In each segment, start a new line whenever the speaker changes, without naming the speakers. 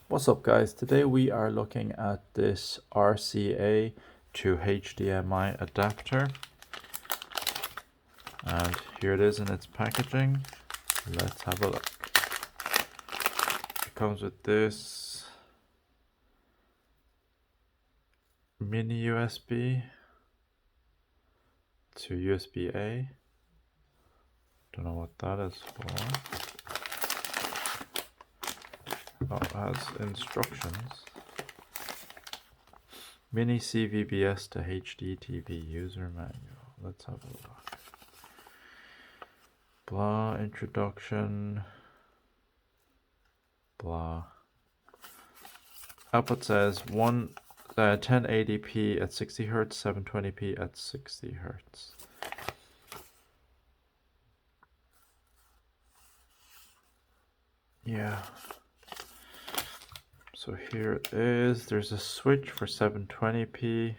What's up guys, today we are looking at this RCA to HDMI adapter, and here it is in its packaging. Let's have a look. It comes with this mini USB to USB-A. Don't know what that is for. Oh, it has instructions. Mini CVBS to HD TV user manual. Let's have a look. Blah, introduction. Blah. Output says 1080p at 60 Hz, 720p at 60 Hz. Yeah. So here it is. There's a switch for 720p,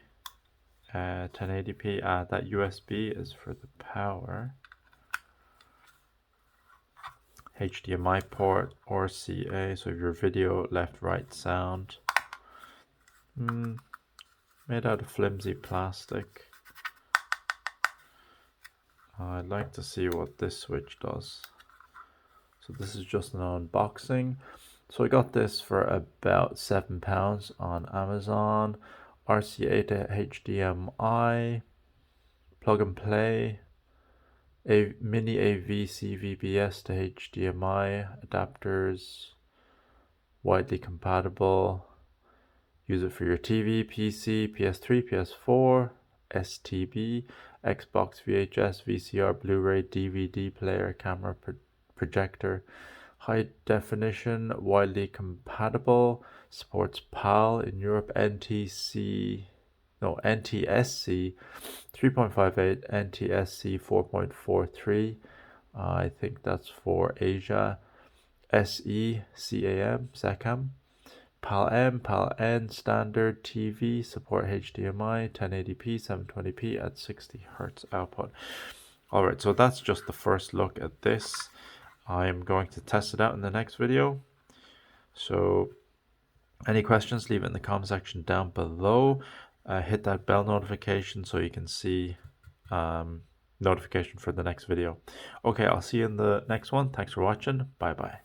1080p. That USB is for the power. HDMI port, RCA, so your video, left, right sound. Made out of flimsy plastic. I'd like to see what this switch does. So this is just an unboxing. So I got this for about £7 on Amazon. RCA to HDMI, plug and play, a mini AV CVBS to HDMI adapters, widely compatible. Use it for your TV, PC, PS3, PS4, STB, Xbox, VHS, VCR, Blu-ray, DVD player, camera, projector. High definition, widely compatible, supports PAL in Europe, NTSC 3.58, NTSC 4.43. I think that's for Asia. SE, CAM, SACAM. PAL-M, PAL-N, standard TV, support HDMI, 1080p, 720p at 60 Hz output. Alright, so that's just the first look at this. I'm going to test it out in the next video. So any questions, leave it in the comment section down below. Hit that bell notification so you can see notification for the next video. Okay, I'll see you in the next one. Thanks for watching. Bye bye.